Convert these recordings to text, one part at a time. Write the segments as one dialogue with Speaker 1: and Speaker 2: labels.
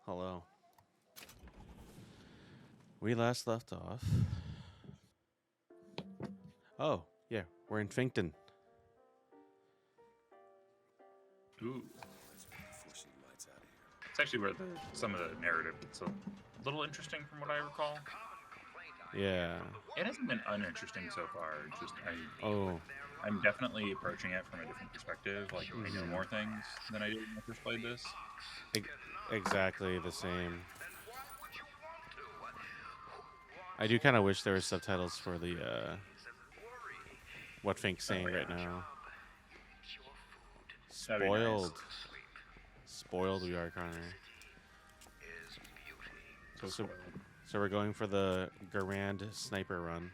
Speaker 1: Hello. We last left off. Oh, yeah, we're in Finkton.
Speaker 2: Ooh. It's actually where some of the narrative gets a little interesting from what I recall.
Speaker 1: Yeah.
Speaker 2: It hasn't been uninteresting so far. Just
Speaker 1: Oh.
Speaker 2: I'm definitely approaching it from a different perspective. Like I know more things than I did when I first played this.
Speaker 1: Exactly the same. I do kind of wish there were subtitles for the what Fink's saying right now. Spoiled.
Speaker 2: Nice.
Speaker 1: Spoiled we are, Connor.
Speaker 2: So
Speaker 1: So we're going for the Garand sniper run.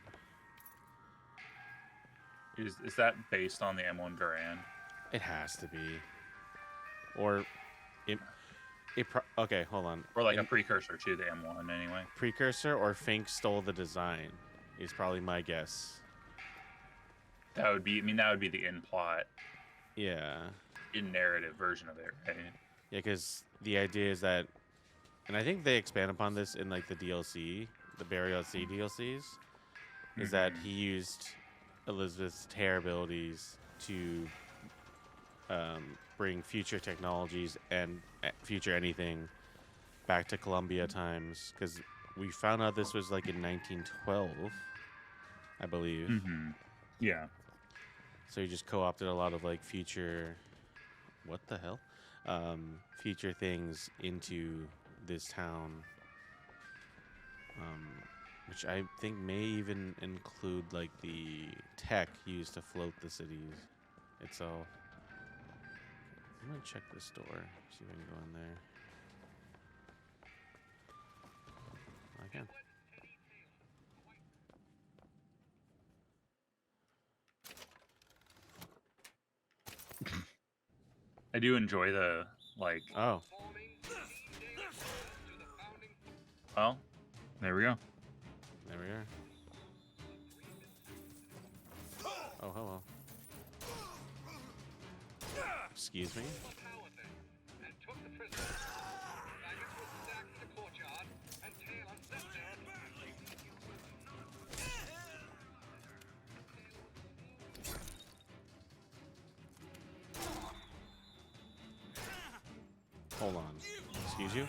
Speaker 2: is that based on the M1 Garand?
Speaker 1: It has to be. Or okay, hold on.
Speaker 2: Or like a precursor to the M1 anyway.
Speaker 1: Precursor or Fink stole the design is probably my guess.
Speaker 2: That would be the in plot.
Speaker 1: Yeah.
Speaker 2: In narrative version of it, right?
Speaker 1: Yeah, because the idea is that, and I think they expand upon this in like the DLC, the Burial at Sea DLCs, is that he used Elizabeth's tear abilities to bring future technologies and future anything back to Columbia times. Because we found out this was like in 1912, I believe.
Speaker 2: Yeah.
Speaker 1: So he just co-opted a lot of like future, what the hell, future things into this town, which I think may even include like the tech used to float the cities itself. I'm gonna check this door, see if I can go in there. I can.
Speaker 2: I do enjoy the like.
Speaker 1: Oh.
Speaker 2: Well, there we go.
Speaker 1: There we are. Oh, hello. Excuse me? Hold on. Excuse you?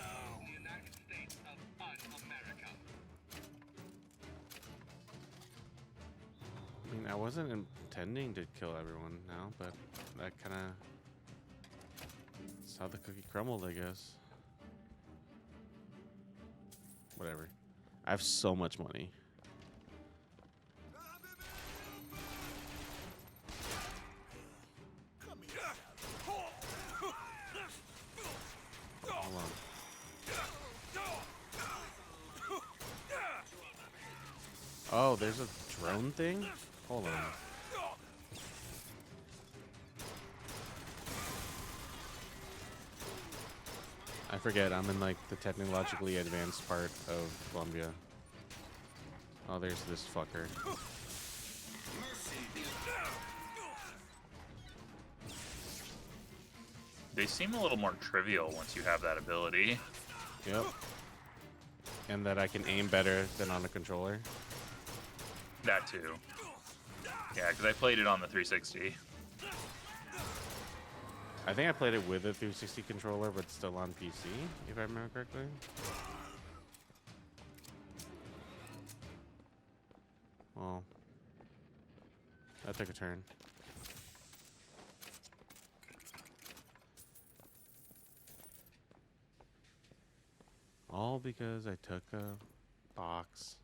Speaker 1: I mean, I wasn't intending to kill everyone now, but that kind of... That's how the cookie crumbled, I guess. Whatever. I have so much money. Hold on. Oh, there's a drone thing? Hold on. I forget, I'm in like the technologically advanced part of Columbia. Oh, there's this fucker.
Speaker 2: They seem a little more trivial once you have that ability.
Speaker 1: Yep. And that I can aim better than on a controller.
Speaker 2: That too. Yeah, because I played it on the 360.
Speaker 1: I think I played it with a 360 controller, but still on PC, if I remember correctly. Well, that took a turn. All because I took a box.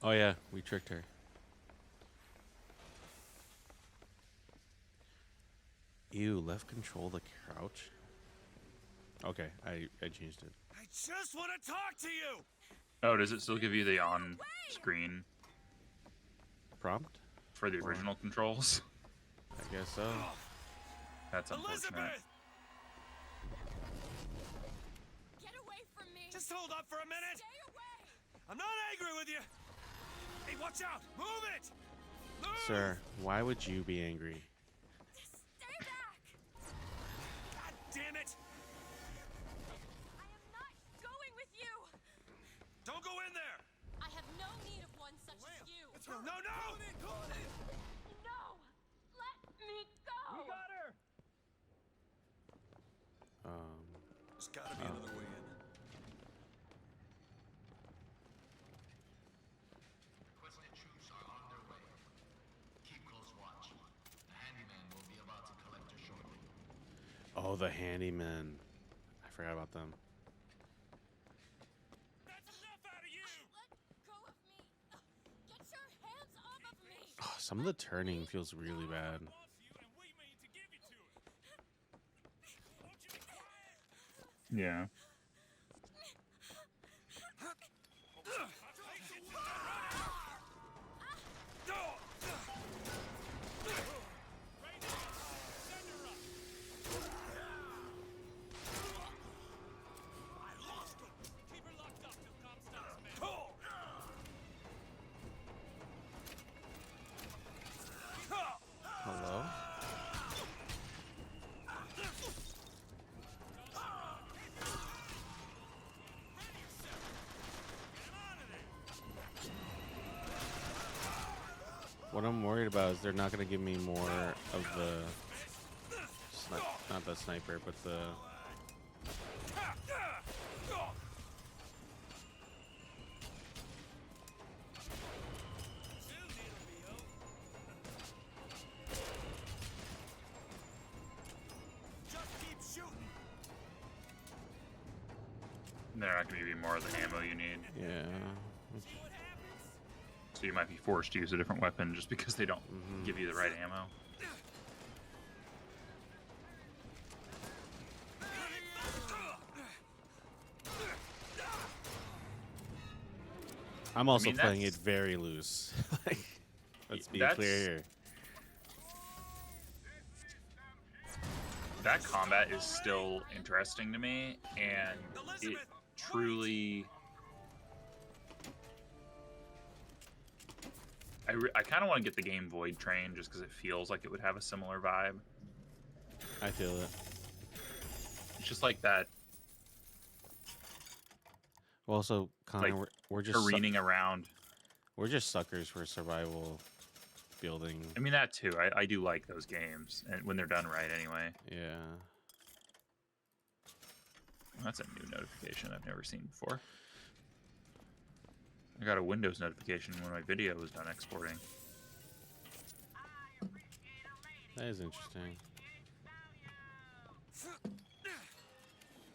Speaker 1: Oh yeah, we tricked her. Ew, left control the crouch. Okay, I changed it.
Speaker 3: I just want to talk to you.
Speaker 2: Oh, does it still give you the on-screen
Speaker 1: Prompt?
Speaker 2: for the original controls?
Speaker 1: I guess so.
Speaker 2: That's unfortunate.
Speaker 3: Elizabeth,
Speaker 4: Get away from me!
Speaker 3: just hold up for a minute.
Speaker 4: Stay away!
Speaker 3: I'm not angry with you. Hey, watch out! Move it! Move!
Speaker 1: Sir, why would you be angry?
Speaker 4: Stay back!
Speaker 3: God damn it!
Speaker 4: I am not going with you!
Speaker 3: Don't go in there!
Speaker 4: I have no need of one such as you!
Speaker 3: No, no, no!
Speaker 4: No! Let me go!
Speaker 3: We got her! There's gotta be another way in.
Speaker 5: Requested troops are on their way. Keep close watch. The handyman will be about to collect her shortly.
Speaker 1: Oh, the handyman. I forgot about them.
Speaker 3: That's enough out of you!
Speaker 4: Let go of me! Get your hands off of me!
Speaker 1: Oh, some of the turning feels really bad.
Speaker 2: Yeah.
Speaker 1: Hello? What I'm worried about is they're not going to give me more of the... not the sniper, but the...
Speaker 3: Just keep shooting!
Speaker 2: They're not going to give you more of the ammo you need.
Speaker 1: Yeah.
Speaker 3: See what happens?
Speaker 2: So you might be forced to use a different weapon just because they don't give you the right ammo.
Speaker 1: I'm also
Speaker 2: mean,
Speaker 1: playing it
Speaker 2: that's-
Speaker 1: very loose. Like, let's be
Speaker 2: That's-
Speaker 1: clear here.
Speaker 2: That combat is still interesting to me, and it truly... I kind of want to get the game Void Train just because it feels like it would have a similar vibe.
Speaker 1: I feel it.
Speaker 2: It's just like that
Speaker 1: Also, Connor,
Speaker 2: Like,
Speaker 1: we're just
Speaker 2: careening around.
Speaker 1: we're just suckers for survival building.
Speaker 2: I mean, that too. I do like those games, and when they're done right anyway.
Speaker 1: Yeah.
Speaker 2: That's a new notification I've never seen before. I got a Windows notification when my video was done exporting.
Speaker 1: That is interesting.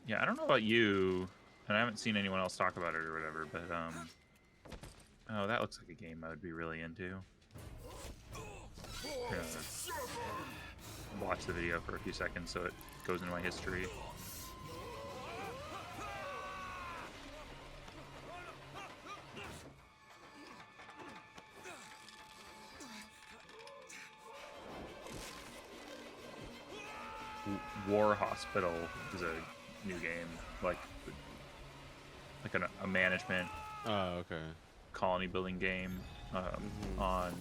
Speaker 2: Yeah, I don't know about you, and I haven't seen anyone else talk about it or whatever, but oh, that looks like a game I would be really into. Watch the video for a few seconds so it goes into my history. War Hospital is a new game, like a management
Speaker 1: Oh, okay.
Speaker 2: colony building game on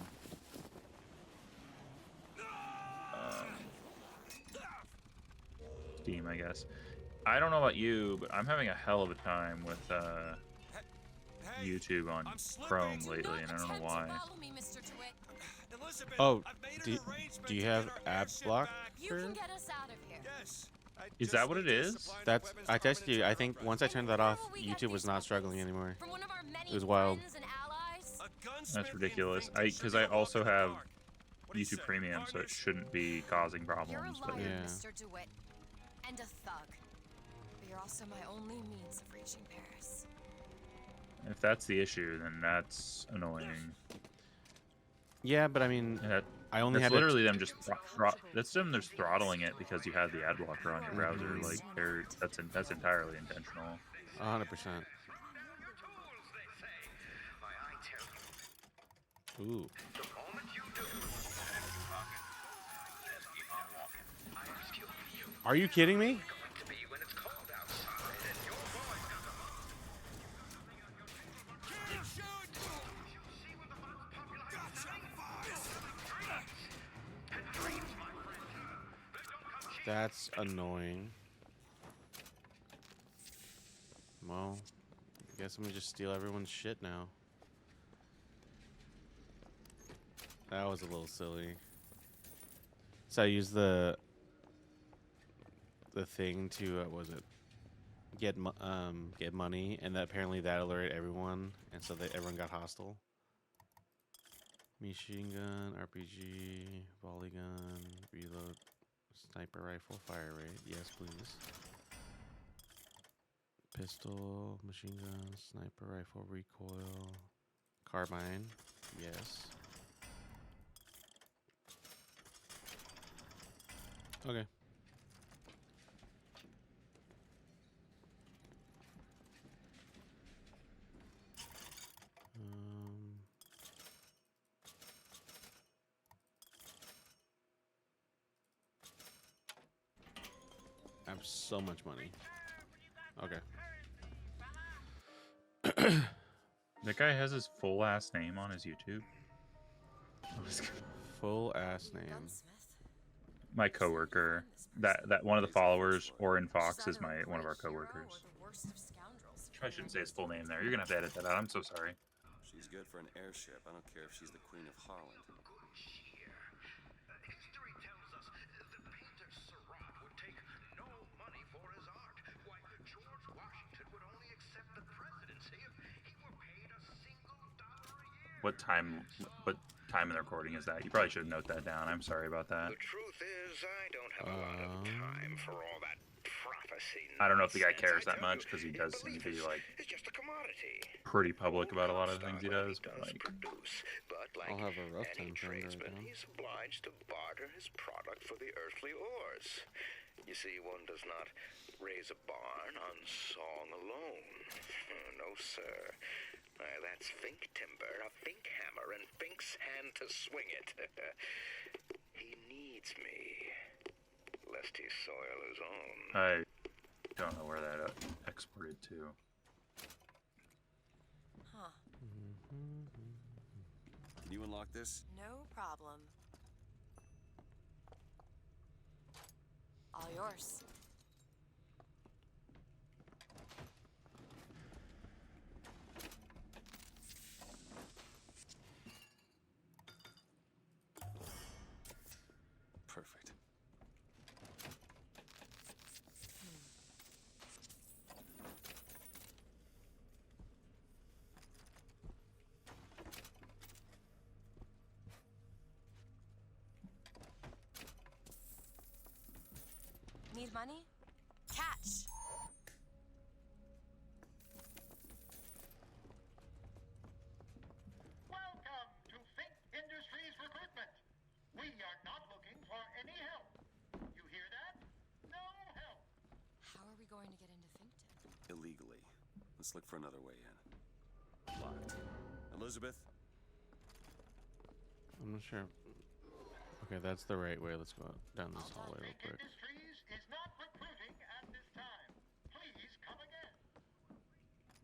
Speaker 2: Steam, I guess. I don't know about you, but I'm having a hell of a time with
Speaker 3: Hey,
Speaker 2: YouTube on
Speaker 3: I'm slipping.
Speaker 2: Chrome
Speaker 3: Do
Speaker 2: lately, and I don't know why.
Speaker 4: Follow me, Mr. DeWitt.
Speaker 3: Elizabeth,
Speaker 1: Oh,
Speaker 3: I've made
Speaker 1: do,
Speaker 3: an arrangement
Speaker 1: do you
Speaker 3: to
Speaker 1: have
Speaker 3: get our
Speaker 1: ad
Speaker 3: airship
Speaker 1: block?
Speaker 3: back.
Speaker 4: You can get us out of here.
Speaker 3: Yes. I
Speaker 2: Is
Speaker 3: just
Speaker 2: that what
Speaker 3: need
Speaker 2: it
Speaker 3: to
Speaker 2: is?
Speaker 3: supply the
Speaker 1: That's
Speaker 3: weapons
Speaker 1: I
Speaker 3: department
Speaker 1: texted
Speaker 3: to
Speaker 1: you.
Speaker 3: the
Speaker 1: I think
Speaker 3: front.
Speaker 1: once I turned that
Speaker 4: Where
Speaker 1: off,
Speaker 4: will we get
Speaker 1: YouTube was
Speaker 4: these
Speaker 1: not
Speaker 4: weapons?
Speaker 1: struggling anymore.
Speaker 4: From one of our many
Speaker 1: It was wild.
Speaker 4: friends and allies?
Speaker 3: A gunsmith
Speaker 2: That's
Speaker 3: in
Speaker 2: ridiculous.
Speaker 3: Finktown should
Speaker 2: Because
Speaker 3: be
Speaker 2: I
Speaker 3: a walk
Speaker 2: also
Speaker 3: in the
Speaker 2: have
Speaker 3: park. What do you
Speaker 2: YouTube
Speaker 3: say,
Speaker 2: Premium, so it
Speaker 3: partners?
Speaker 2: shouldn't be causing
Speaker 4: You're a
Speaker 2: problems. But
Speaker 4: liar,
Speaker 1: Yeah.
Speaker 4: Mr. DeWitt. And a thug. But you're also my only means of reaching Paris.
Speaker 2: if that's the issue, then that's annoying.
Speaker 1: Yeah, but I mean,
Speaker 2: That
Speaker 1: I only
Speaker 2: That's
Speaker 1: had
Speaker 2: literally them just that's them just throttling it because you have the ad blocker on your browser.
Speaker 1: Mhm.
Speaker 2: Like that's entirely intentional.
Speaker 1: 100%. Ooh. Are you kidding me?
Speaker 3: Keep shooting!
Speaker 1: That's annoying. Well, I guess I'm gonna just steal everyone's shit now. That was a little silly. So I used the thing to what was it? Get money, and that apparently that alerted everyone, and so that everyone got hostile. Machine gun, RPG, volley gun, reload, sniper rifle, fire rate. Yes, please. Pistol, machine gun, sniper rifle, recoil, carbine. Yes. Okay. I have so much money. Okay.
Speaker 2: That guy has his full ass name on his YouTube.
Speaker 1: Full ass name.
Speaker 4: Gunsmith.
Speaker 2: My coworker, that one of the followers, or in Fox, is one of our coworkers. I shouldn't say his full name there. You're gonna have to edit that out. I'm so sorry.
Speaker 6: She's good for an airship. I don't care if she's the Queen of Holland.
Speaker 5: History tells us the painter Seurat would take no money for his art. Why, George Washington would only accept the presidency if he were paid a single dollar a year.
Speaker 2: What time in the recording is that? You probably should note that down. I'm sorry about that.
Speaker 7: The truth is, I don't have a lot of time for all that prophecy.
Speaker 2: I don't know if the guy
Speaker 7: nonsense.
Speaker 2: cares that much because he does seem to be like
Speaker 7: It's just a commodity.
Speaker 2: pretty public about a lot of the things he does. But like,
Speaker 7: produce, but like
Speaker 1: I'll have a rough
Speaker 7: any
Speaker 1: time trying to write
Speaker 7: tradesman,
Speaker 1: down.
Speaker 7: he's obliged to barter his product for the earthly ores. You see, one does not raise a barn on song alone. No, sir. That's Fink timber, a Fink hammer, and Fink's hand to swing it. He needs me, lest he soil his own.
Speaker 2: I don't know where that exported to.
Speaker 4: Huh.
Speaker 6: Can you unlock this?
Speaker 4: No problem. All yours.
Speaker 6: Perfect.
Speaker 4: Need money? Catch!
Speaker 5: Welcome to Fink Industries Recruitment. We are not looking for any help. You hear that? No help.
Speaker 4: How are we going to get into Finktown?
Speaker 6: Illegally. Let's look for another way in. Locked. Elizabeth?
Speaker 1: I'm not sure. Okay, that's the right way. Let's go down this hallway real
Speaker 5: Fink
Speaker 1: quick.
Speaker 5: Industries is not recruiting at this time. Please come again.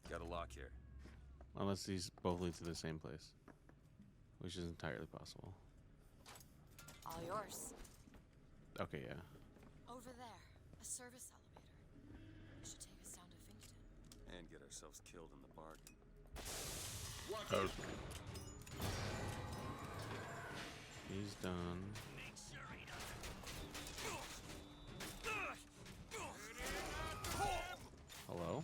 Speaker 6: Got a lock here.
Speaker 1: Unless these both lead to the same place, which is entirely possible.
Speaker 4: All yours.
Speaker 1: Okay, yeah.
Speaker 4: Over there. A service elevator. Should take us down to Finktown.
Speaker 6: And get ourselves killed in the bargain.
Speaker 2: Oh,
Speaker 1: He's done. Hello?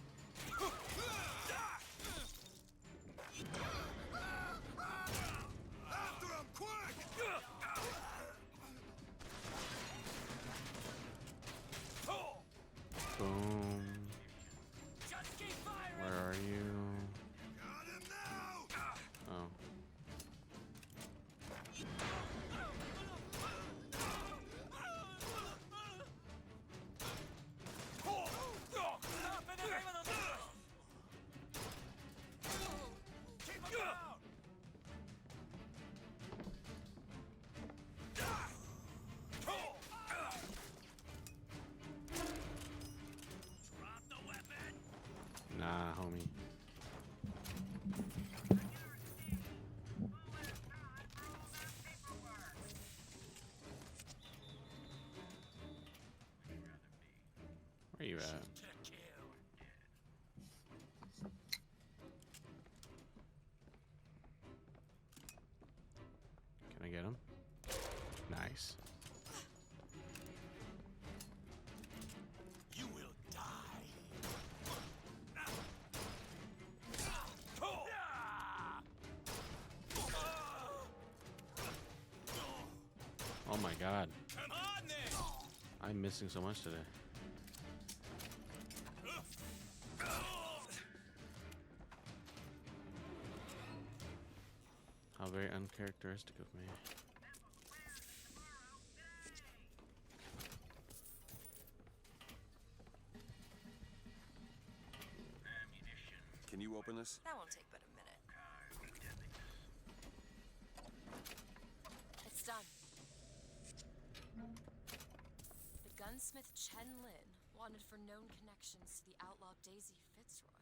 Speaker 3: After him, quick!
Speaker 1: Boom.
Speaker 3: Just keep firing!
Speaker 1: Where are you?
Speaker 3: Got him now!
Speaker 1: Oh. Where you at?
Speaker 3: To kill.
Speaker 1: Can I get him? Nice.
Speaker 3: You will die.
Speaker 1: Oh my god.
Speaker 3: Come on then.
Speaker 1: I'm missing so much today. How very uncharacteristic of me.
Speaker 6: Can you open this?
Speaker 4: That won't take but a minute. It's done. The gunsmith Chen Lin wanted for known connections to the outlaw Daisy Fitzroy.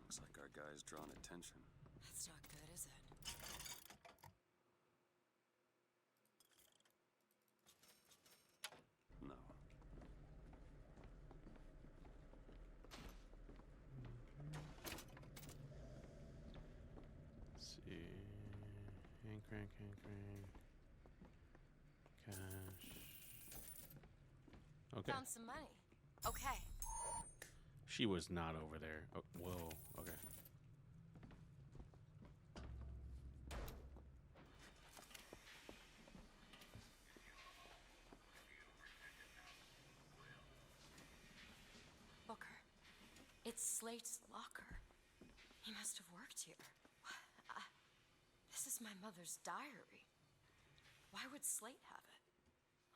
Speaker 6: Looks like our guy's drawn attention.
Speaker 4: That's not good, is it?
Speaker 6: No.
Speaker 1: Let's see. Hand crank, cash. Okay.
Speaker 4: Found some money. Okay.
Speaker 1: She was not over there. Oh, whoa. Okay.
Speaker 4: Booker. It's Slate's locker. He must have worked here. This is my mother's diary. Why would Slate have it?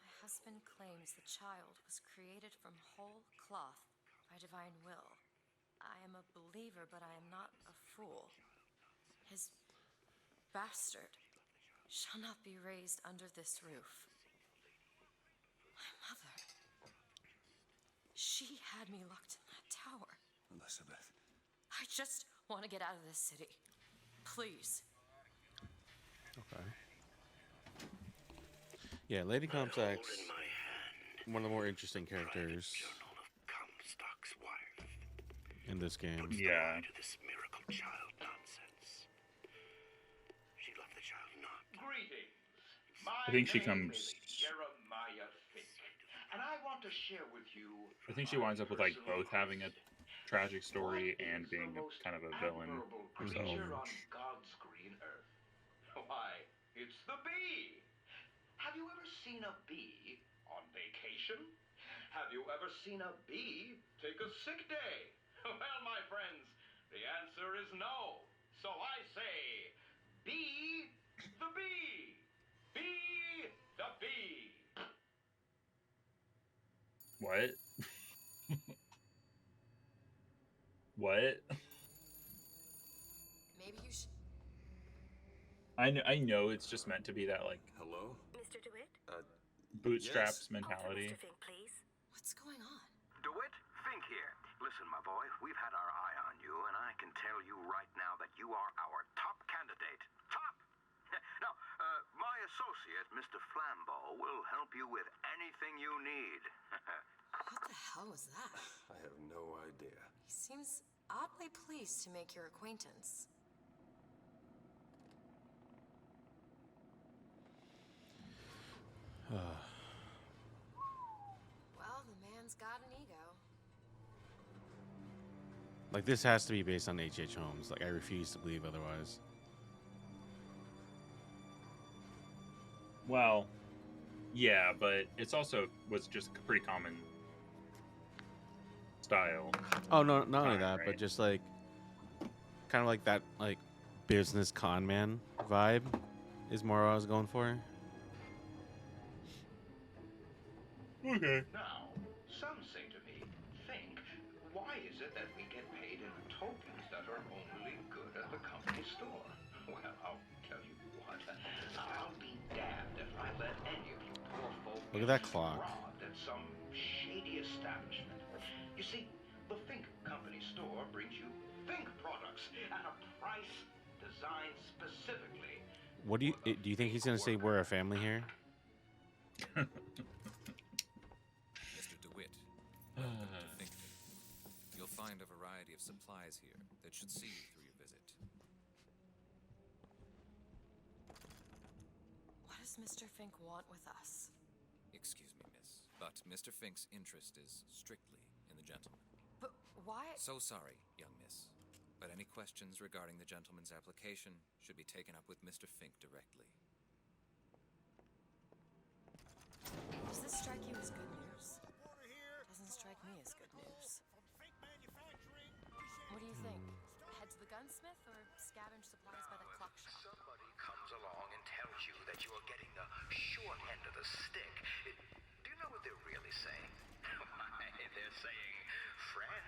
Speaker 4: My husband claims the child was created from whole cloth by divine will. I am a believer, but I am not a fool. His bastard shall not be raised under this roof. My mother. She had me locked in that tower.
Speaker 6: Elizabeth.
Speaker 4: I just want to get out of this city. Please.
Speaker 1: Okay. Yeah, Lady Comstock's
Speaker 7: In my hand,
Speaker 1: one of the more interesting characters
Speaker 7: journal of Comstock's wife.
Speaker 1: in this game.
Speaker 2: Yeah.
Speaker 7: To this miracle child nonsense. She loved the child not.
Speaker 5: Greetings.
Speaker 2: I think she
Speaker 5: My name
Speaker 2: comes-
Speaker 5: is Jeremiah Fink, and I want to share with you.
Speaker 2: I think she winds up with like both having a tragic story and being kind of a villain herself.
Speaker 5: Creature on God's green earth. Why, it's the bee. Have you ever seen a bee on vacation? Have you ever seen a bee take a sick day? Well, my friends, the answer is no. So I say, be the bee. Be the bee.
Speaker 2: What? What?
Speaker 4: Maybe you should.
Speaker 2: I know it's just meant to be that like
Speaker 6: Hello?
Speaker 8: Mr. DeWitt?
Speaker 2: bootstraps
Speaker 6: Yes.
Speaker 2: mentality.
Speaker 8: Mr. Fink, please.
Speaker 4: What's going on?
Speaker 7: DeWitt, Fink here. Listen, my boy, we've had our eye on you, and I can tell you right now that you are our top candidate. Top! Now, my associate, Mr. Flambeau, will help you with anything you need.
Speaker 4: What the hell was that?
Speaker 6: I have no idea.
Speaker 4: He seems oddly pleased to make your acquaintance. Well, the man's got an ego.
Speaker 1: Like, this has to be based on H.H. Holmes. Like, I refuse to believe otherwise.
Speaker 2: Well, yeah, but it's also was just a pretty common style.
Speaker 1: Oh, no, not only
Speaker 2: Right,
Speaker 1: that,
Speaker 2: right.
Speaker 1: but just like, kind of like that, like, business con man vibe is more what I was going for.
Speaker 2: Okay.
Speaker 5: Now, some say to me, Fink, why is it that we get paid in tokens that are only good at the company store? Well, I'll tell you what, I'll be damned if I let any of you poor folk
Speaker 1: Look at that
Speaker 5: get
Speaker 1: clock.
Speaker 5: robbed at some shady establishment. You see, the Fink Company store brings you Fink products designed specifically.
Speaker 1: What do you think he's gonna say we're a family here?
Speaker 8: Mr. DeWitt, welcome to Finktown. You'll find a variety of supplies here that should see you through your visit.
Speaker 4: What does Mr. Fink want with us?
Speaker 8: Excuse me, miss, but Mr. Fink's interest is strictly in the gentleman.
Speaker 4: But why?
Speaker 8: So sorry, young miss, but any questions regarding the gentleman's application should be taken up with Mr. Fink directly.
Speaker 4: Does this strike you as good news? Doesn't strike me as good news. What do you think? Head to the gunsmith or scavenge supplies by the clock shop?
Speaker 5: Somebody comes along and tells you that you are getting the short end of the stick. Do you know what they're really saying? Why, they're saying, friend,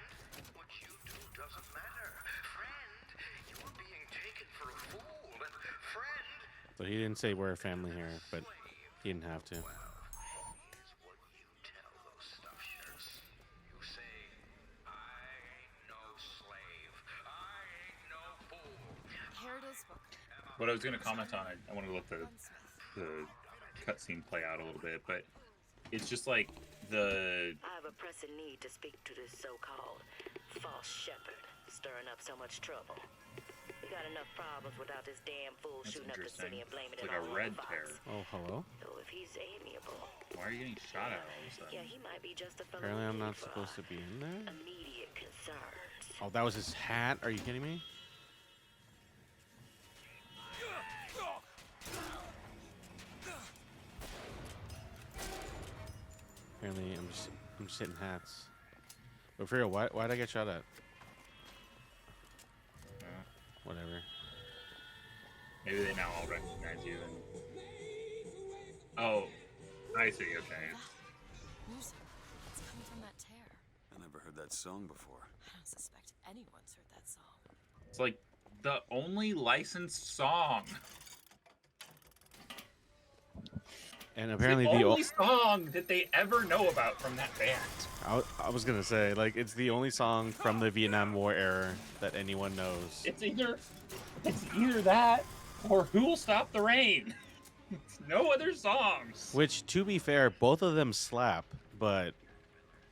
Speaker 5: what you do doesn't matter. Friend, you are being taken for a fool. And friend,
Speaker 1: So he didn't say we're a family here, but he didn't have to.
Speaker 5: here's what you tell those stuff shirts. You say, I ain't no slave. I ain't no fool.
Speaker 4: Here it is, Booker.
Speaker 2: What I was gonna comment on, I wanted to let
Speaker 4: Gunsmith.
Speaker 2: the cutscene play out a little bit, but it's just like the
Speaker 9: I have a pressing need to speak to this so-called false shepherd, stirring up so much trouble. We got enough problems without this damn fool
Speaker 2: That's
Speaker 9: shooting up the
Speaker 2: interesting.
Speaker 9: city and blaming
Speaker 2: It's
Speaker 9: it
Speaker 2: like a
Speaker 9: all
Speaker 2: red
Speaker 9: on Vox.
Speaker 2: tear.
Speaker 1: Oh, hello.
Speaker 9: So if he's amiable,
Speaker 2: Why are you getting shot at all of a sudden?
Speaker 9: yeah, he might be just a fellow
Speaker 1: Apparently, I'm
Speaker 9: we
Speaker 1: not
Speaker 9: need for
Speaker 1: supposed to be in there.
Speaker 9: immediate concerns.
Speaker 1: Oh, that was his hat. Are you kidding me? Apparently, I'm just hitting hats. But for real, why'd I get shot at? Whatever.
Speaker 2: Maybe they now all recognize you. And... Oh, I see. Okay.
Speaker 4: Music. It's coming from that tear.
Speaker 6: I never heard that song before.
Speaker 4: I don't suspect anyone's heard that song.
Speaker 2: It's like the only licensed song.
Speaker 1: And apparently,
Speaker 2: the only song that they ever know about from that band.
Speaker 1: I was gonna say, like, it's the only song from the Vietnam War era that anyone knows.
Speaker 2: It's either that or Who'll Stop the Rain. It's no other songs.
Speaker 1: Which, to be fair, both of them slap, but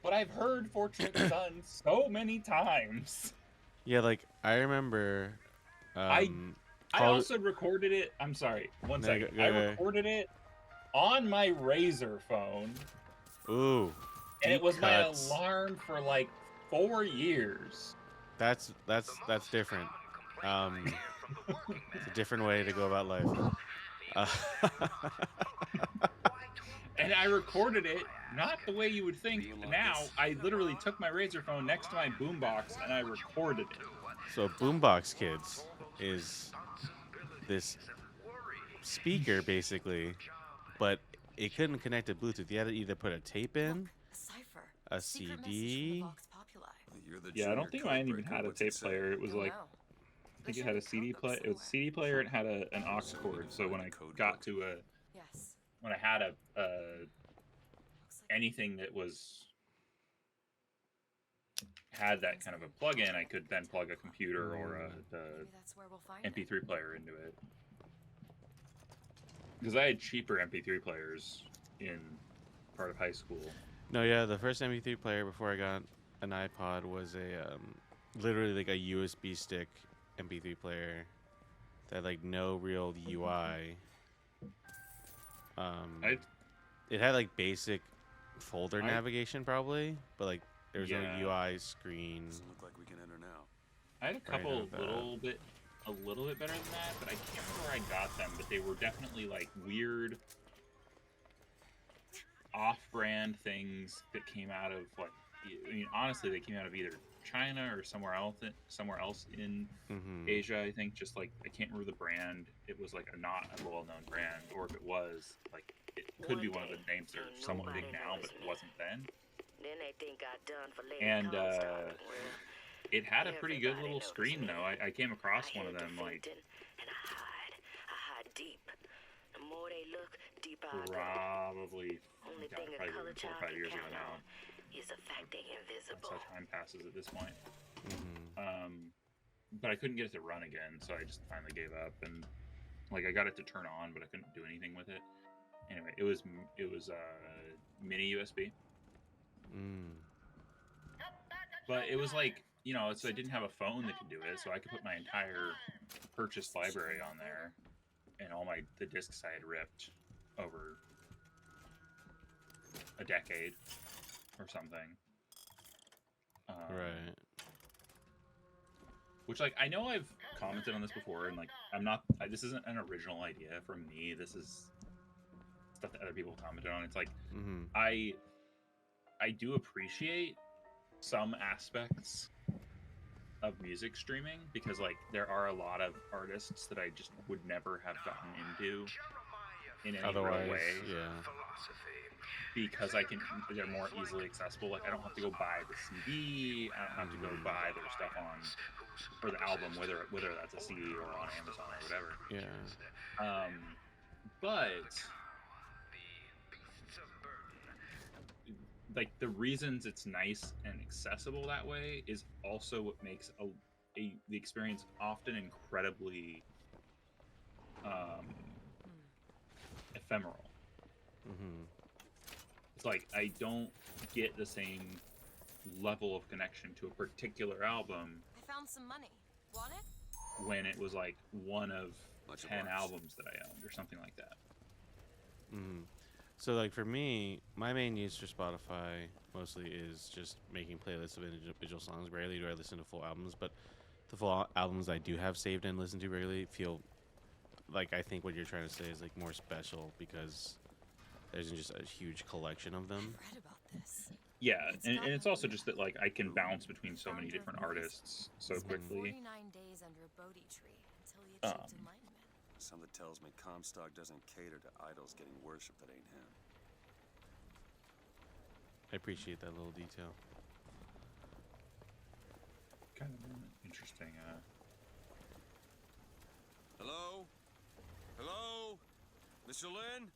Speaker 2: But I've heard Fortunate Son so many times.
Speaker 1: yeah, like I remember.
Speaker 2: I
Speaker 1: Call-
Speaker 2: also recorded it. I'm sorry. One
Speaker 1: No,
Speaker 2: second.
Speaker 1: go
Speaker 2: I
Speaker 1: ahead.
Speaker 2: recorded it on my Razor phone,
Speaker 1: Ooh,
Speaker 2: and it
Speaker 1: deep
Speaker 2: was
Speaker 1: cuts.
Speaker 2: my alarm for like 4 years.
Speaker 1: That's different. It's a different way to go about life.
Speaker 2: And I recorded it not the way you would think. Now I literally took my Razor phone next to my boombox and I recorded it.
Speaker 1: So Boombox Kids is this speaker basically, but it couldn't connect to Bluetooth. You had to either put a tape in,
Speaker 4: A cipher.
Speaker 1: a
Speaker 4: Secret message from the
Speaker 1: CD.
Speaker 4: Vox Populi.
Speaker 6: You're the
Speaker 2: Yeah, I don't
Speaker 6: junior
Speaker 2: think mine even
Speaker 6: codebreaker.
Speaker 2: had a
Speaker 6: What's it
Speaker 2: tape
Speaker 6: say?
Speaker 2: player. It was
Speaker 4: Don't
Speaker 2: like,
Speaker 4: know.
Speaker 2: I think it had a CD player. It was a CD player and had an aux cord. So when I got to
Speaker 4: Yes.
Speaker 2: when I had
Speaker 4: Looks like
Speaker 2: anything that had that kind of a plug-in, I could then plug a computer or
Speaker 4: maybe that's where we'll find it.
Speaker 2: MP3 player into it. Because I had cheaper MP3 players in part of high school.
Speaker 1: No, yeah, the first MP3 player before I got an iPod was a literally like a USB stick MP3 player that had like no real UI. It had like basic folder navigation probably, but like there was
Speaker 2: Yeah.
Speaker 1: no UI screen.
Speaker 6: Doesn't look like we can enter now.
Speaker 2: I had a couple
Speaker 1: of that.
Speaker 2: a little bit better than that, but I can't remember where I got them. But they were definitely like weird, off-brand things that came out of like. I mean, honestly, they came out of either China or somewhere else in
Speaker 1: Mm-hmm.
Speaker 2: Asia. I think just like I can't remember the brand. It was like not a well-known brand, or if it was, like it could be one of the names that are somewhat big now, but it wasn't then.
Speaker 9: Then they think I done for Lady
Speaker 2: And
Speaker 9: Comstock. Well,
Speaker 2: it had a pretty good little
Speaker 9: everybody knows
Speaker 2: screen
Speaker 9: me.
Speaker 2: though. I came across
Speaker 9: I
Speaker 2: one of
Speaker 9: head to
Speaker 2: them like
Speaker 9: Finktown, and I hide deep. The more they look, deeper I go.
Speaker 2: probably
Speaker 9: Only
Speaker 2: God,
Speaker 9: thing a
Speaker 2: probably
Speaker 9: color
Speaker 2: like 4 or
Speaker 9: child
Speaker 2: 5
Speaker 9: can
Speaker 2: years ago
Speaker 9: count
Speaker 2: now.
Speaker 9: on is the fact they invisible.
Speaker 2: So time passes at this point.
Speaker 1: Mm-hmm.
Speaker 2: but I couldn't get it to run again, so I just finally gave up. And like I got it to turn on, but I couldn't do anything with it. Anyway, it was mini USB, but it was like, you know, so I didn't have a phone that could do it, so I could put my entire purchased library on there, and all the discs I had ripped over a decade or something.
Speaker 1: Right.
Speaker 2: Which, like, I know I've commented on this before, and like, this isn't an original idea from me. This is stuff that other people commented on. It's like, I do appreciate some aspects of music streaming, because like there are a lot of artists that I just would never have gotten into in any real way.
Speaker 1: Yeah.
Speaker 2: Because they're more easily accessible. Like I don't have to go buy the CD. I don't have to go buy their stuff or the album, whether that's a CD or on Amazon or whatever.
Speaker 1: Yeah.
Speaker 2: But like the reasons it's nice and accessible that way is also what makes the experience often incredibly ephemeral. It's like I don't get the same level of connection to a particular album.
Speaker 4: I found some money. Want it?
Speaker 2: When it was like one of
Speaker 6: Much
Speaker 2: 10
Speaker 6: obliged.
Speaker 2: albums that I owned or something like that.
Speaker 1: So like for me, my main use for Spotify mostly is just making playlists of individual songs. Rarely do I listen to full albums, but the full albums I do have saved and listen to regularly feel like, I think what you're trying to say is like more special because there's just a huge collection of them.
Speaker 4: I've read about this.
Speaker 2: Yeah, and it's also just that like I can bounce between so many different artists so
Speaker 4: Spent
Speaker 2: quickly.
Speaker 4: 49 days under a Bodhi tree until he achieved enlightenment.
Speaker 6: Something tells me Comstock doesn't cater to idols getting worship that ain't him.
Speaker 1: I appreciate that little detail.
Speaker 2: Kind of an interesting.
Speaker 6: Hello? Hello? Mr. Lin?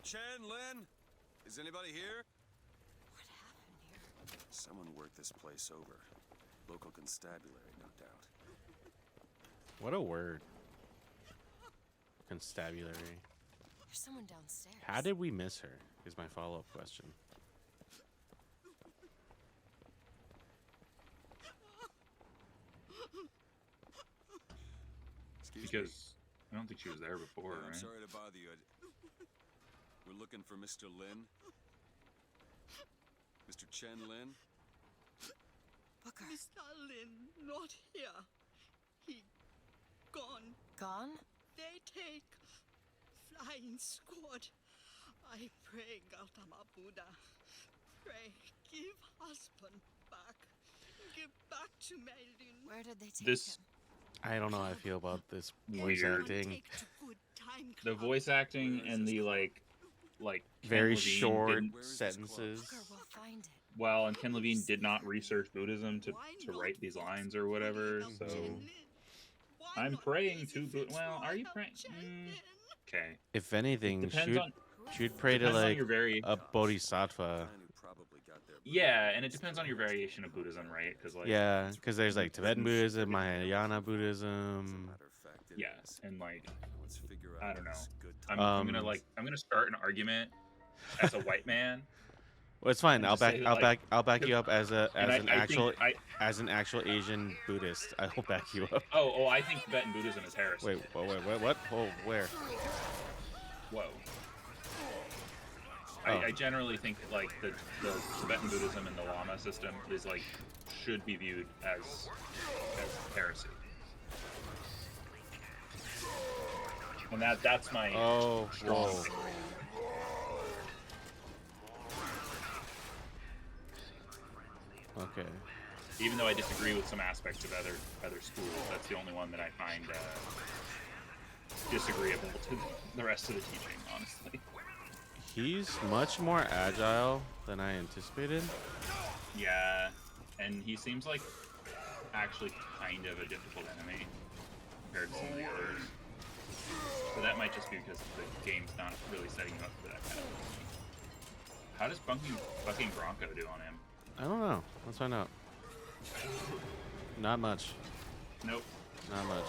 Speaker 6: Chen Lin? Is anybody here?
Speaker 4: What happened here?
Speaker 6: Someone worked this place over. Local constabulary, no doubt.
Speaker 1: What a word. Constabulary.
Speaker 4: There's someone downstairs.
Speaker 1: How did we miss her? Is my follow-up question.
Speaker 6: Excuse me.
Speaker 2: Because I don't think she was there before,
Speaker 6: I'm
Speaker 2: right?
Speaker 6: sorry to bother you. We're looking for Mr. Lin. Mr. Chen Lin.
Speaker 4: Booker.
Speaker 10: Mr. Lin not here. He gone.
Speaker 4: Gone?
Speaker 10: They take flying squad. I pray Gautama Buddha. Pray, give husband back. Give back to Melin.
Speaker 4: Where did they take
Speaker 2: This-
Speaker 4: him?
Speaker 1: I don't know how I feel about this voice
Speaker 2: Weird.
Speaker 1: acting.
Speaker 10: Take to good time
Speaker 2: The
Speaker 10: club.
Speaker 2: voice acting and the like Ken
Speaker 1: Very
Speaker 2: Levine
Speaker 1: short
Speaker 2: didn't-
Speaker 6: Where is this club?
Speaker 1: sentences.
Speaker 4: Booker will find it.
Speaker 2: Well, and Ken Levine did not research Buddhism to write these lines or whatever, so I'm praying to Buddha. Well, are you praying? Okay.
Speaker 1: If anything,
Speaker 2: Depends on
Speaker 1: should pray to
Speaker 2: depends on
Speaker 1: like
Speaker 2: your
Speaker 1: a bodhisattva.
Speaker 6: Man who probably got there.
Speaker 2: yeah, and it depends on your variation of Buddhism, right? Because like
Speaker 1: Yeah, because there's like Tibetan Buddhism, Mahayana
Speaker 6: As a
Speaker 1: Buddhism.
Speaker 6: matter of fact, it
Speaker 2: yeah,
Speaker 6: is.
Speaker 2: and like
Speaker 6: Let's figure out
Speaker 2: I don't know.
Speaker 6: this good
Speaker 2: I'm
Speaker 6: time.
Speaker 2: gonna start an argument as a white man.
Speaker 1: Well, it's fine.
Speaker 2: And
Speaker 1: I'll
Speaker 2: just say
Speaker 1: back.
Speaker 2: that,
Speaker 1: I'll
Speaker 2: like,
Speaker 1: back. I'll back you up as
Speaker 2: And
Speaker 1: an
Speaker 2: I
Speaker 1: actual
Speaker 2: think
Speaker 1: as an actual Asian Buddhist. I will back you up.
Speaker 2: I think Tibetan Buddhism is heresy.
Speaker 1: Wait, what? Oh, where?
Speaker 2: Whoa.
Speaker 1: Oh.
Speaker 2: I generally think that, like the Tibetan Buddhism and the Lama system is like should be viewed as heresy. And that's my
Speaker 1: Oh,
Speaker 2: strong
Speaker 1: whoa.
Speaker 2: take.
Speaker 1: Okay.
Speaker 2: Even though I disagree with some aspects of other schools, that's the only one that I find disagreeable to the rest of the teaching, honestly.
Speaker 1: He's much more agile than I anticipated.
Speaker 2: Yeah, and he seems like actually kind of a difficult enemy compared to some of the others. So that might just be because the game's not really setting you up for that kind of enemy. How does bucking Bronco do on him?
Speaker 1: I don't know. Let's find out. Not much.
Speaker 2: Nope.
Speaker 1: Not much.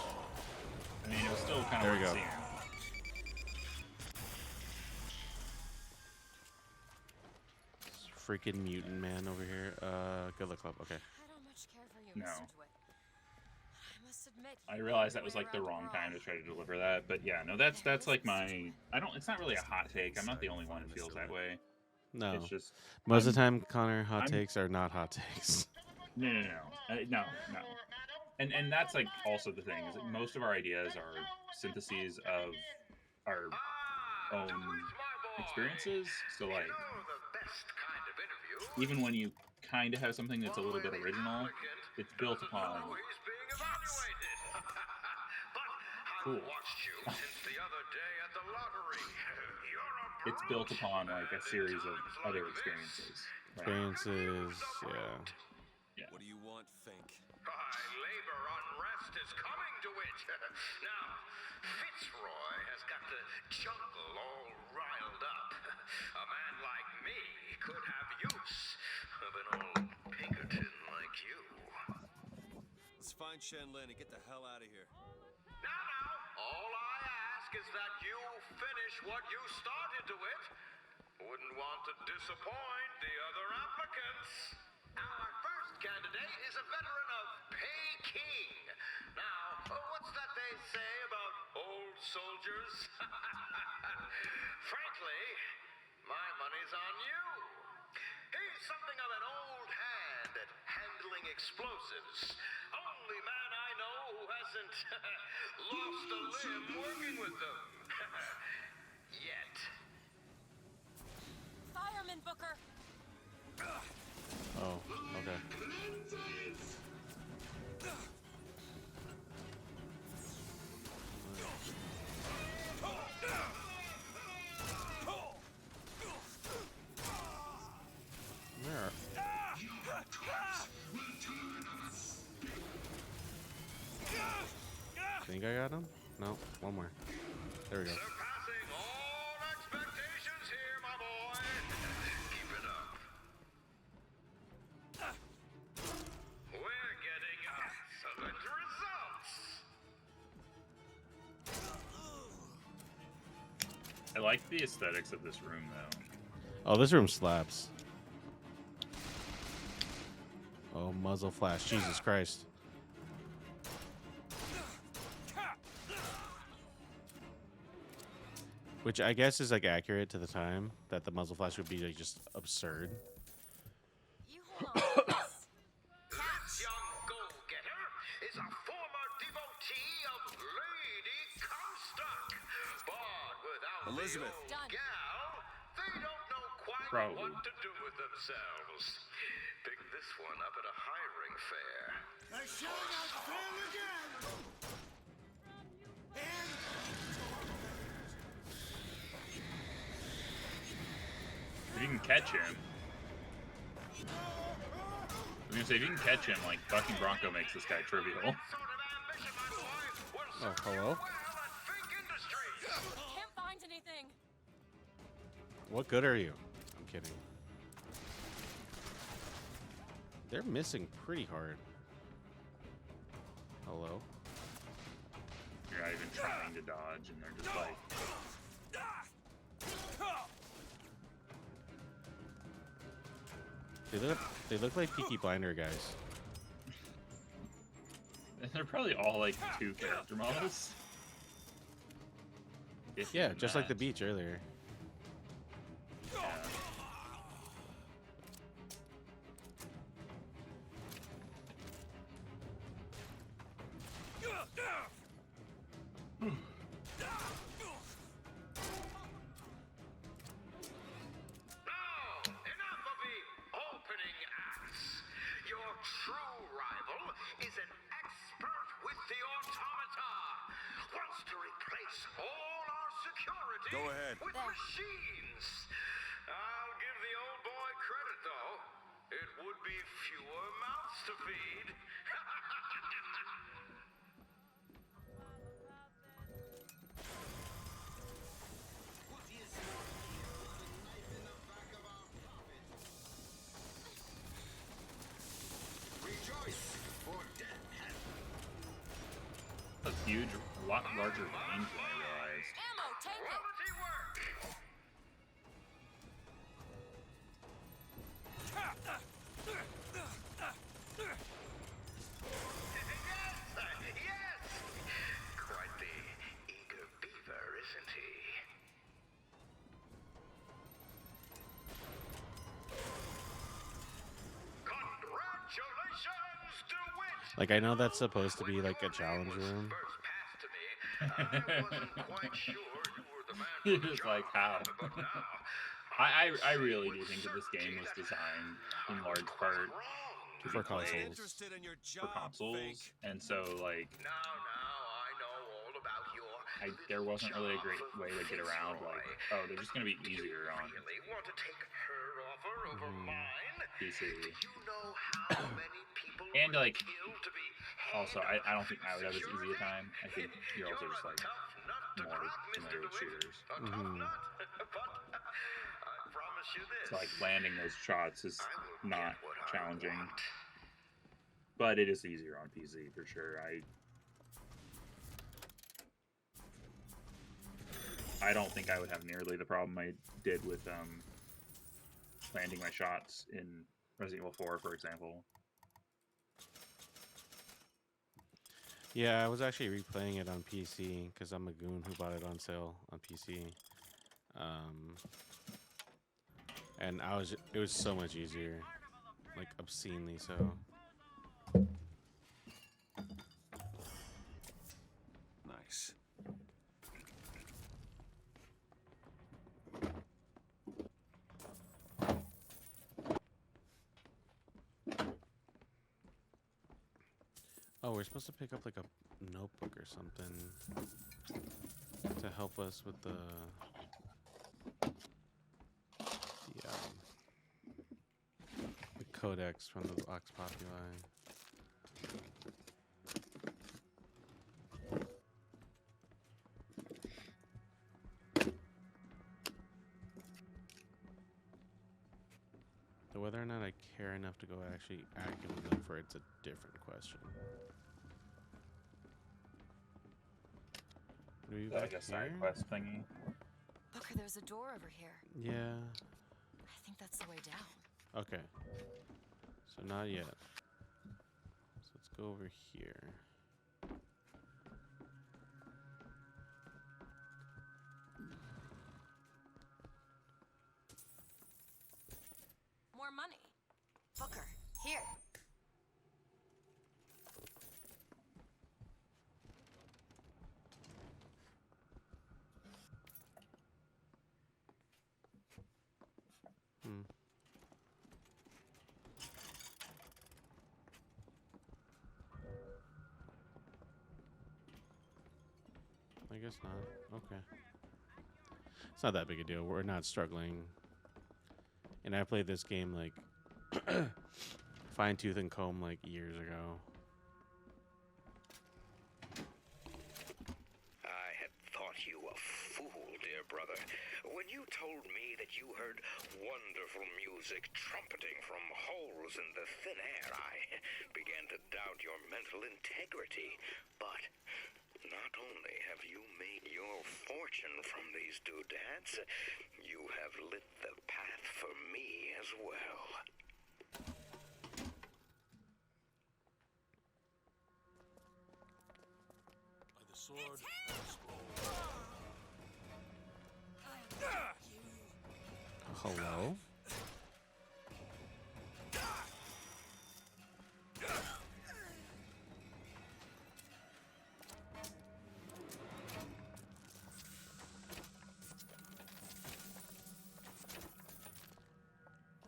Speaker 2: I mean, it was still kind of
Speaker 1: There we
Speaker 2: worth
Speaker 1: go.
Speaker 2: seeing.
Speaker 1: Freaking mutant man over here. Good luck club. Okay.
Speaker 4: I don't much care for you,
Speaker 2: No.
Speaker 4: Mr. DeWitt. I must admit,
Speaker 2: I
Speaker 4: you
Speaker 2: realized
Speaker 4: know
Speaker 2: that was
Speaker 4: your
Speaker 2: like
Speaker 4: way
Speaker 2: the
Speaker 4: around
Speaker 2: wrong
Speaker 4: the
Speaker 2: time to
Speaker 4: world.
Speaker 2: try to deliver that, but yeah, no, that's like my. I don't. It's not really a hot take. I'm not the only one who feels that way.
Speaker 1: No.
Speaker 2: It's just
Speaker 1: Most of the time, Connor, hot
Speaker 2: I'm-
Speaker 1: takes are not hot takes.
Speaker 2: No. And that's like also the thing is that most of our ideas are syntheses of our own experiences. So like, even when you kind of have something that's a little bit original, it's built upon. Cool. It's built upon like a series of other experiences. Right?
Speaker 1: Experiences, yeah.
Speaker 2: Yeah.
Speaker 6: What do you want, Fink?
Speaker 5: Labor unrest is coming to it. Now, Fitzroy has got the jungle all riled up. A man like me could have use of an old Pinkerton like you.
Speaker 6: Let's find Shenlin and get the hell out of here.
Speaker 5: Now, all I ask is that you finish what you started to it. Wouldn't want to disappoint the other applicants. Our first candidate is a veteran of Peking. Now, what's that they say about old soldiers? Frankly, my money's on you. He's something of an old hand at handling explosives. Only man I know who hasn't lost a limb working with them. Yet.
Speaker 4: Fireman Booker.
Speaker 1: Oh, okay. Where? Think I got him? No, one more. There we go.
Speaker 5: Surpassing all expectations here, my boy. Keep it up. We're getting excellent results.
Speaker 2: I like the aesthetics of this room though.
Speaker 1: Oh, this room slaps. Oh, muzzle flash. Jesus Christ. Which I guess is like accurate to the time that the muzzle flash would be like just absurd.
Speaker 4: You hold on.
Speaker 5: This young go-getter is a former devotee of Lady Comstock. But without
Speaker 6: Elizabeth.
Speaker 5: the old
Speaker 4: Done.
Speaker 5: gal, they don't know quite
Speaker 2: Probably.
Speaker 5: what to do with themselves. Picked this one up at a hiring fair.
Speaker 3: I shall not fail again. And
Speaker 2: If you can catch him, I was gonna say if you can catch him, like fucking Bronco makes this guy trivial.
Speaker 5: Sort of ambition, my boy, will
Speaker 1: Oh,
Speaker 5: serve you
Speaker 1: hello?
Speaker 5: well at Fink Industries.
Speaker 4: Can't find anything.
Speaker 1: What good are you? I'm kidding. They're missing pretty hard. Hello?
Speaker 2: You're not even trying to dodge, and they're just like,
Speaker 1: They look like Peaky Blinder guys.
Speaker 2: they're probably all like 2 character models. If
Speaker 1: Yeah,
Speaker 2: even
Speaker 1: just like the
Speaker 2: that.
Speaker 1: beach earlier.
Speaker 2: Yeah.
Speaker 5: Now, enough of the opening acts. Your true rival is an expert with the automata. Wants to replace all our security
Speaker 6: Go ahead.
Speaker 5: with
Speaker 4: There.
Speaker 5: machines. I'll give the old boy credit, though. It would be fewer mouths to feed.
Speaker 7: Rejoice, for death hath
Speaker 2: huge, a lot larger range than I realized.
Speaker 4: Ammo, take it!
Speaker 5: Quality work! Yes! Quite the eager beaver, isn't he? Congratulations, DeWitt!
Speaker 1: Like, I know that's supposed to be like a challenge room.
Speaker 5: First passed to me, I wasn't quite sure you were the man for
Speaker 2: You're
Speaker 5: the
Speaker 2: just
Speaker 5: job,
Speaker 2: like, how?
Speaker 5: but now
Speaker 2: I really do think that this game was designed in large part to
Speaker 1: For
Speaker 2: be played
Speaker 1: consoles.
Speaker 3: Interested in your
Speaker 2: for
Speaker 3: job,
Speaker 2: consoles,
Speaker 3: Fink.
Speaker 2: and so like
Speaker 5: now I know all about your
Speaker 2: there wasn't really a great
Speaker 5: job,
Speaker 2: way to get around like,
Speaker 5: Fitzroy.
Speaker 2: oh, they're just gonna be
Speaker 5: Do you
Speaker 2: easier on
Speaker 5: really want to take her offer over mine?
Speaker 2: PC.
Speaker 5: Do you know how many people
Speaker 2: And
Speaker 5: would
Speaker 2: like,
Speaker 5: kill to be
Speaker 2: also,
Speaker 5: head
Speaker 2: I
Speaker 5: of
Speaker 2: don't think I would have as easy a time. I think you're also just
Speaker 5: a
Speaker 2: like
Speaker 5: tough nut to
Speaker 2: more
Speaker 5: crack, Mr.
Speaker 2: familiar with
Speaker 5: DeWitt.
Speaker 2: shooters.
Speaker 5: A tough nut, but I promise you this.
Speaker 2: So like landing those shots is
Speaker 5: I will
Speaker 2: not
Speaker 5: get what I
Speaker 2: challenging,
Speaker 5: want.
Speaker 2: but it is easier on PC for sure. I don't think I would have nearly the problem I did with landing my shots in Resident Evil 4, for example.
Speaker 1: Yeah, I was actually replaying it on PC because I'm a goon who bought it on sale on PC. And it was so much easier, like obscenely so.
Speaker 6: Nice.
Speaker 1: Oh, we're supposed to pick up like a notebook or something to help us with the codex from the Vox Populi. So whether or not I care enough to go actually actively look for it's a different question. Are we
Speaker 2: Like
Speaker 1: back
Speaker 2: a side
Speaker 1: here?
Speaker 2: quest thingy.
Speaker 4: Booker, there's a door over here.
Speaker 1: Yeah.
Speaker 4: I think that's the way down.
Speaker 1: Okay. So not yet. So let's go over here.
Speaker 4: More money. Booker, here.
Speaker 1: Hmm. I guess not. Okay. It's not that big a deal. We're not struggling. And I played this game like fine tooth and comb like years ago.
Speaker 7: I had thought you a fool, dear brother, when you told me that you heard wonderful music trumpeting from holes in the thin air. I began to doubt your mental integrity. But not only have you made your fortune from these doodads, you have lit the path for me as well.
Speaker 3: By the sword and the scroll.
Speaker 1: Hello?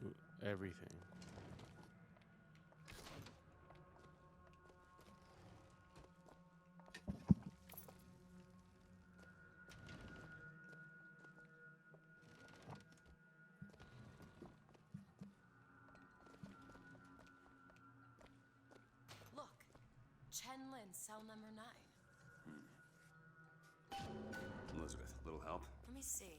Speaker 1: Ooh, everything.
Speaker 4: Look. Chen Lin, cell number 9.
Speaker 6: Elizabeth, little help?
Speaker 4: Let me see.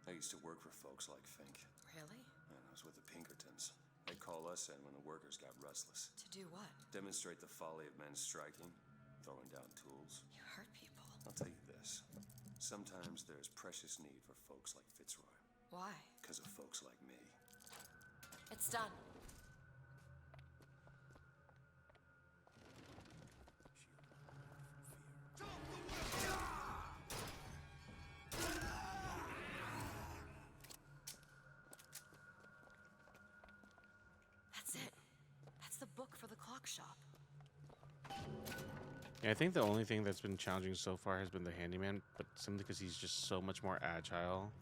Speaker 6: I used to work for folks like Fink.
Speaker 4: Really?
Speaker 6: And I was with the Pinkertons. They call us in when the workers got restless.
Speaker 4: To do what?
Speaker 6: Demonstrate the folly of men striking, throwing down tools.
Speaker 4: You hurt people.
Speaker 6: I'll tell you this. Sometimes there's precious need for folks like Fitzroy.
Speaker 4: Why?
Speaker 6: Because of folks like me.
Speaker 4: It's done. That's it. That's the book for the clock shop.
Speaker 1: Yeah, I think the only thing that's been challenging so far has been the handyman, but simply because he's just so much more agile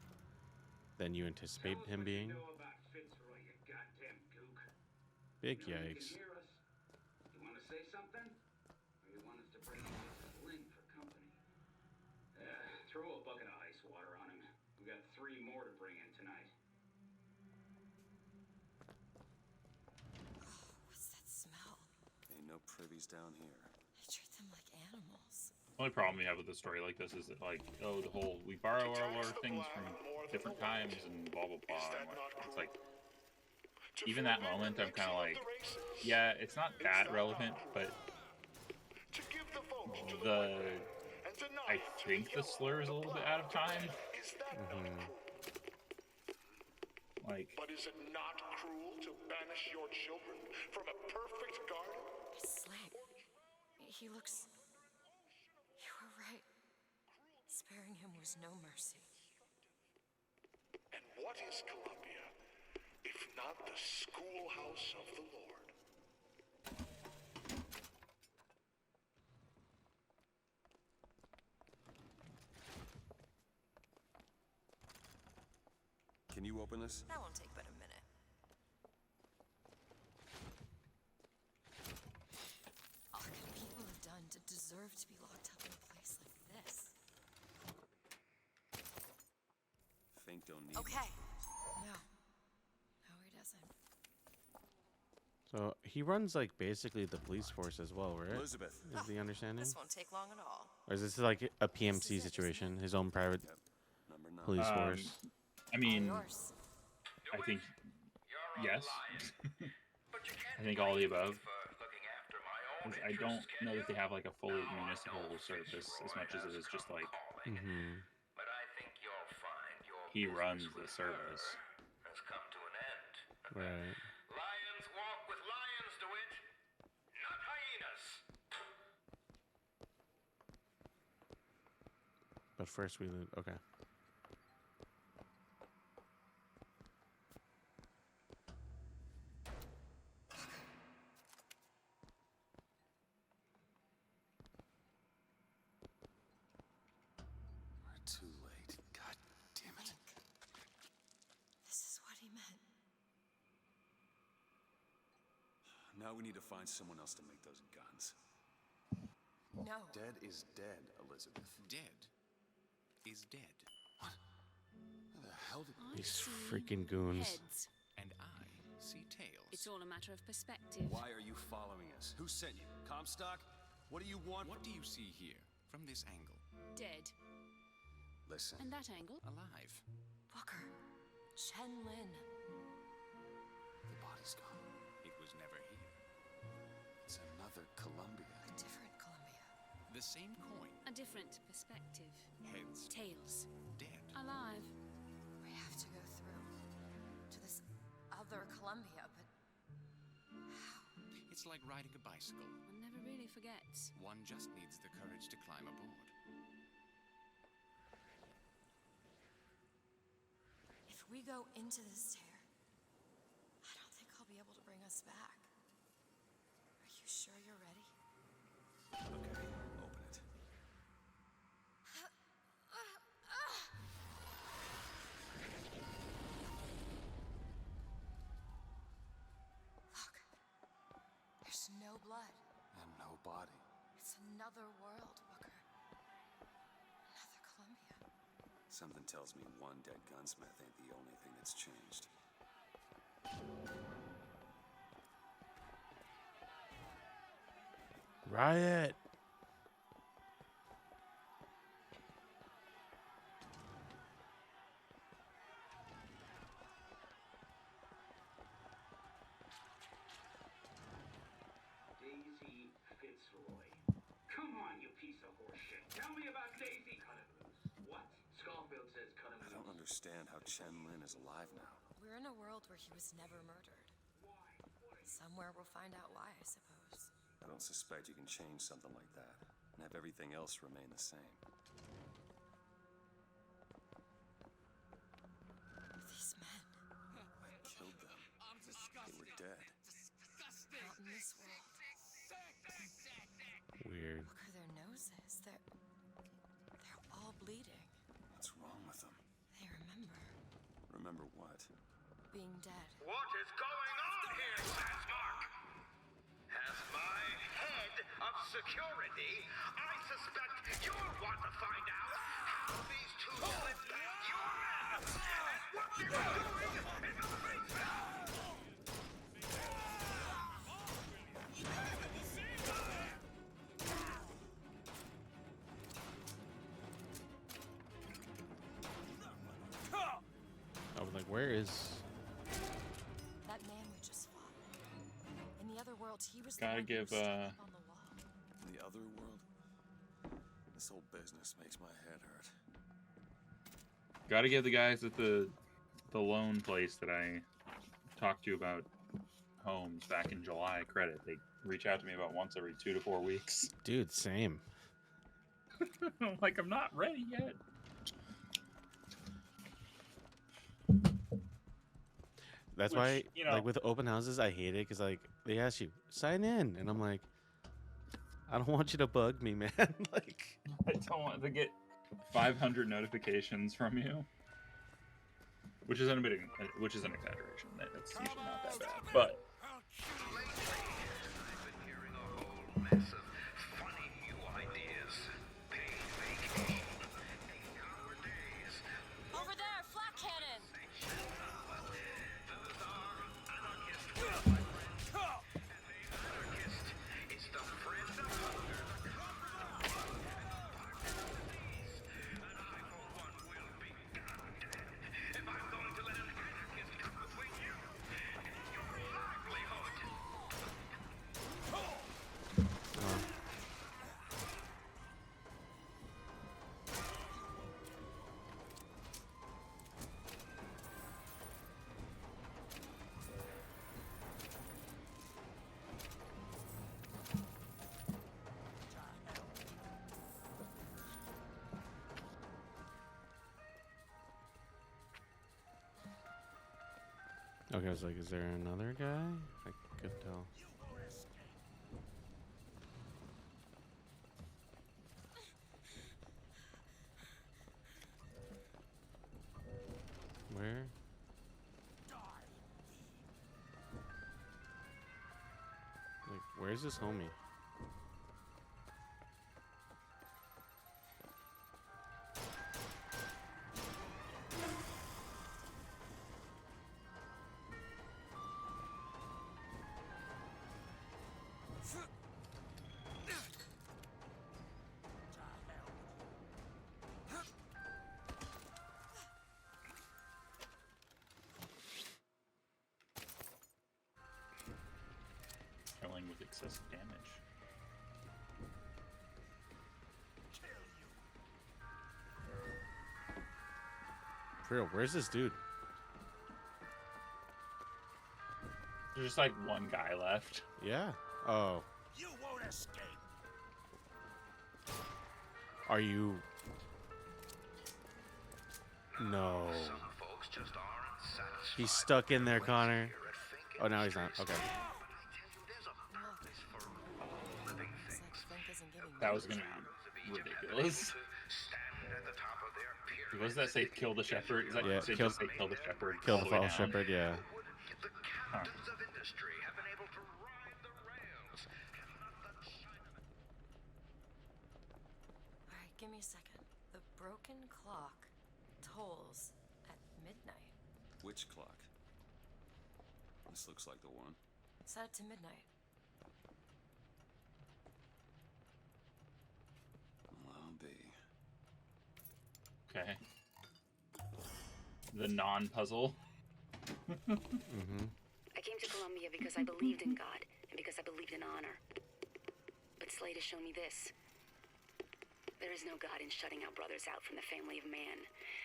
Speaker 1: than you anticipate him being. Big yikes.
Speaker 11: You want to say something? Or you want us to bring in this Link for company? Throw a bucket of ice water on him. We got 3 more to bring in tonight.
Speaker 4: What's that smell?
Speaker 6: Ain't no privies down here.
Speaker 4: They treat them like animals.
Speaker 2: The only problem we have with a story like this is that, like, oh, the whole we borrow our things from different times and blah blah blah. And it's like, even that moment, I'm kind of like, yeah, it's not that relevant, but I think the slur is a little bit out of time. Like,
Speaker 5: but is it not cruel to banish your children from a perfect garden?
Speaker 4: Slate. He looks... You were right. Sparing him was no mercy.
Speaker 5: And what is Columbia, if not the schoolhouse of the Lord?
Speaker 6: Can you open this?
Speaker 4: That won't take but a minute. What could people have done to deserve to be locked up in a place like this?
Speaker 6: Fink don't need
Speaker 4: Okay. No. No, he doesn't.
Speaker 1: So he runs like basically the police force as well, right?
Speaker 6: Elizabeth.
Speaker 1: Is the understanding?
Speaker 4: This won't take long at all.
Speaker 1: Or is this like a PMC situation? His own private
Speaker 6: Number 9.
Speaker 1: police force?
Speaker 2: I mean,
Speaker 4: Yours.
Speaker 2: I think yes. I think all the above. I don't know that they have like a fully municipal service as much as it is just like he runs the service.
Speaker 1: Right.
Speaker 5: Lions walk with lions, DeWitt, not hyenas.
Speaker 1: But first we loot. Okay.
Speaker 6: We're too late. God damn it.
Speaker 4: This is what he meant.
Speaker 6: Now we need to find someone else to make those guns.
Speaker 4: No.
Speaker 6: Dead is dead, Elizabeth.
Speaker 8: Dead is dead.
Speaker 6: What? Where the hell did...
Speaker 1: These freaking goons.
Speaker 12: Heads.
Speaker 8: And I see tails.
Speaker 12: It's all a matter of perspective.
Speaker 6: Why are you following us? Who sent you? Comstock? What do you want?
Speaker 8: What do you see here from this angle?
Speaker 12: Dead.
Speaker 6: Listen.
Speaker 12: And that angle?
Speaker 8: Alive.
Speaker 4: Booker. Chen Lin.
Speaker 6: The body's gone.
Speaker 8: It was never here.
Speaker 6: It's another Columbia.
Speaker 4: A different Columbia.
Speaker 8: The same coin.
Speaker 12: A different perspective.
Speaker 8: Heads.
Speaker 12: Tails.
Speaker 8: Dead.
Speaker 12: Alive.
Speaker 4: We have to go through to this other Columbia, but how?
Speaker 8: It's like riding a bicycle.
Speaker 12: One never really forgets.
Speaker 8: One just needs the courage to climb aboard.
Speaker 4: If we go into this tear, I don't think I'll be able to bring us back. Are you sure you're ready?
Speaker 6: Okay, open it.
Speaker 4: Look. There's no blood.
Speaker 6: And no body.
Speaker 4: It's another world, Booker. Another Columbia.
Speaker 6: Something tells me one dead gunsmith ain't the only thing that's changed.
Speaker 1: Riot.
Speaker 11: piece of horseshit. Tell me about Daisy. Cut it loose. What? Schofield says cut him
Speaker 6: I don't understand how Chen Lin is alive now.
Speaker 4: We're in a world where he was never murdered. Somewhere we'll find out why, I suppose.
Speaker 6: I don't suspect you can change something like that and have everything else remain the same.
Speaker 4: These men.
Speaker 6: I killed them. They were dead.
Speaker 4: Not in this world.
Speaker 1: Weird.
Speaker 4: Look at their noses. They're all bleeding.
Speaker 6: What's wrong with them?
Speaker 4: They remember
Speaker 6: Remember what?
Speaker 4: being dead.
Speaker 5: What is going on here, Sansmark? As my head of security, I suspect you'll want to find out how these two slipped past your man and what they were doing in the basement.
Speaker 1: I was like, where is?
Speaker 4: That man we just fought. In the other world, he was
Speaker 2: Gotta
Speaker 4: the one who
Speaker 2: give,
Speaker 4: was standing on the wall.
Speaker 6: In the other world? This whole business makes my head hurt.
Speaker 2: Gotta give the guys at the loan place that I talked to you about homes back in July credit. They reach out to me about once every 2 to 4 weeks.
Speaker 1: Dude, same.
Speaker 2: I'm like, I'm not ready yet.
Speaker 1: That's
Speaker 2: Which,
Speaker 1: why,
Speaker 2: you know-
Speaker 1: like with open houses, I hate it because like they ask you sign in, and I'm like, I don't want you to bug me, man. Like,
Speaker 2: I don't want to get 500 notifications from you, which is an exaggeration. It's usually not that bad, but
Speaker 5: I've been hearing a whole mess of funny new ideas. Paid vacation. 8-hour days.
Speaker 4: Over there, flak cannon!
Speaker 5: Those are anarchist friends, my friend. And the anarchist is the friend of hunger, the comrade of blood, and the partner of disease. And I, for one, will be goddamned if I'm going to let an anarchist come between you and your livelihood.
Speaker 1: okay, I was like, is there another guy? I couldn't tell. Where? Like, where's this homie?
Speaker 2: killing with excessive damage.
Speaker 1: For real, where's this dude?
Speaker 2: There's just like one guy left.
Speaker 1: Yeah. Oh.
Speaker 3: You won't escape.
Speaker 1: Are you? No.
Speaker 5: Some folks just aren't satisfied.
Speaker 1: He's stuck in there, Connor.
Speaker 5: Here at Fink
Speaker 1: Oh, now he's not.
Speaker 5: Industries.
Speaker 1: Okay.
Speaker 5: But I tell you, there's a purpose for all living
Speaker 4: Looks
Speaker 5: things.
Speaker 4: like Fink isn't giving
Speaker 2: That
Speaker 4: me
Speaker 2: was
Speaker 4: the
Speaker 2: gonna
Speaker 4: job.
Speaker 2: be ridiculous.
Speaker 5: Stand at the top of their pyramid.
Speaker 2: What does that say? Kill the shepherd? Is that
Speaker 1: Yeah,
Speaker 2: say
Speaker 1: kill-
Speaker 2: just say kill the shepherd?
Speaker 1: Kill
Speaker 2: all
Speaker 1: the
Speaker 2: way
Speaker 1: false
Speaker 2: down?
Speaker 1: shepherd. Yeah.
Speaker 5: The captains of industry have been able to ride the rails, and not the Chinamen.
Speaker 4: Alright, give me a second. The broken clock tolls at midnight.
Speaker 6: Which clock? This looks like the one.
Speaker 4: Set it to midnight.
Speaker 6: Well, I'll be.
Speaker 2: Okay. The non-puzzle.
Speaker 1: Mm-hmm.
Speaker 9: I came to Columbia because I believed in God and because I believed in honor. But Slade has shown me this. There is no God in shutting our brothers out from the family of man,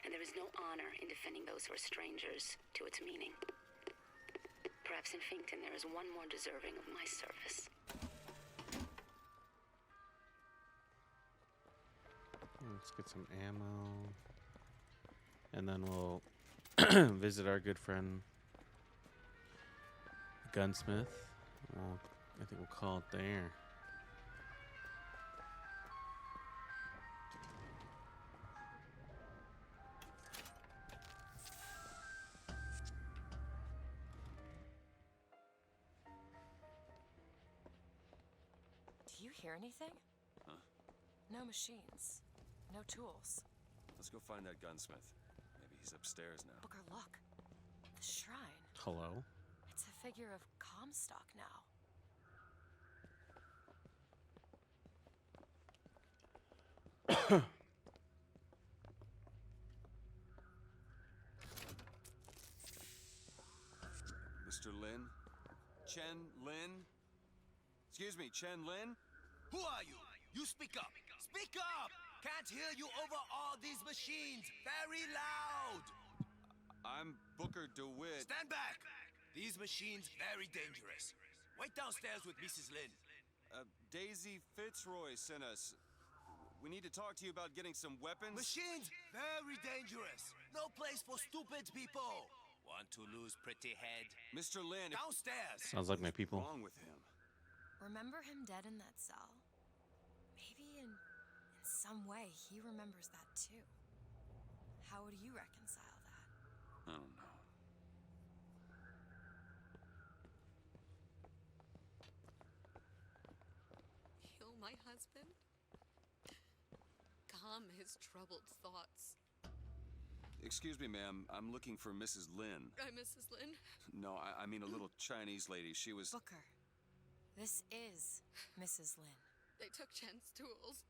Speaker 9: and there is no honor in defending those who are strangers to its meaning. Perhaps in Finktown there is one more deserving of my service.
Speaker 1: Let's get some ammo. And then we'll visit our good friend Gunsmith. I think we'll call it there.
Speaker 4: Do you hear anything?
Speaker 6: Huh?
Speaker 4: No machines. No tools.
Speaker 6: Let's go find that gunsmith. Maybe he's upstairs now.
Speaker 4: Booker, look. The shrine.
Speaker 1: Hello?
Speaker 4: It's a figure of Comstock now.
Speaker 6: Mr. Lin? Chen Lin? Excuse me, Chen Lin?
Speaker 13: Who are you? You speak up. Speak up! Can't hear you over all these machines. Very loud.
Speaker 6: I'm Booker DeWitt.
Speaker 13: Stand back. These machines very dangerous. Wait downstairs with Mrs. Lin.
Speaker 6: Daisy Fitzroy sent us. We need to talk to you about getting some weapons.
Speaker 13: Machines very dangerous. No place for stupid people. Want to lose pretty head?
Speaker 6: Mr. Lin.
Speaker 13: Downstairs.
Speaker 1: Sounds like my people.
Speaker 6: What's wrong with him?
Speaker 4: Remember him dead in that cell? Maybe in some way he remembers that too. How would you reconcile that?
Speaker 6: I don't know.
Speaker 14: Kill my husband? Calm his troubled thoughts.
Speaker 6: Excuse me, ma'am. I'm looking for Mrs. Lin.
Speaker 14: I'm Mrs. Lin.
Speaker 6: No, I mean a little Chinese lady. She was...
Speaker 4: Booker, this is Mrs. Lin.
Speaker 14: They took Chen's tools.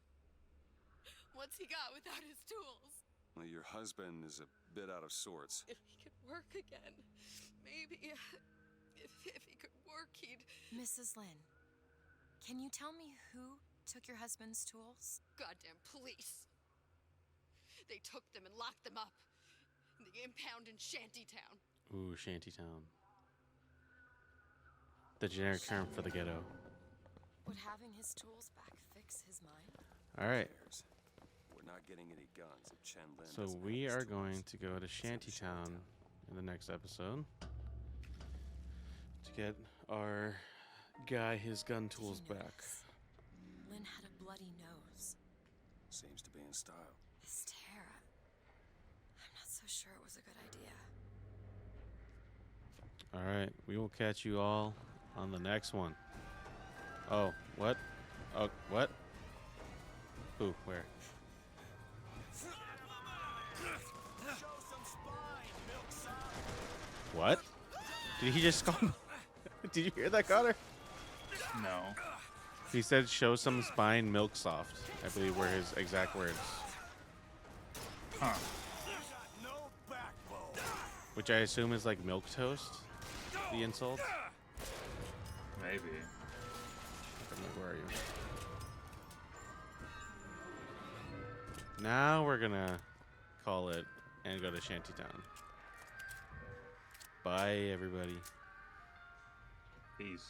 Speaker 14: What's he got without his tools?
Speaker 6: Well, your husband is a bit out of sorts.
Speaker 14: If he could work again, maybe. If he could work, he'd...
Speaker 4: Mrs. Lin, can you tell me who took your husband's tools?
Speaker 14: Goddamn police. They took them and locked them up in the impound in Shantytown.
Speaker 1: Ooh, Shantytown. The generic term for the ghetto.
Speaker 4: Would having his tools back fix his mind?
Speaker 1: All right.
Speaker 6: We're not getting any guns if Chen Lin
Speaker 1: So
Speaker 6: doesn't
Speaker 1: we
Speaker 6: have his
Speaker 1: are
Speaker 6: tools.
Speaker 1: going to go to Shantytown in the next episode to get our guy his gun tools back.
Speaker 4: Lin had a bloody nose.
Speaker 6: Seems to be in style.
Speaker 4: This tear. I'm not so sure it was a good idea.
Speaker 1: All right, we will catch you all on the next one. Oh, what? Oh, what? Who? Where? What? Did he just call? Did you hear that, Connor?
Speaker 2: No.
Speaker 1: He said, "Show some spine, milk soft." I believe were his exact words.
Speaker 2: Huh.
Speaker 1: Which I assume is like milk toast. The insult.
Speaker 2: Maybe.
Speaker 1: I'm like, where are you? Now we're gonna call it and go to Shantytown. Bye, everybody.
Speaker 2: Peace.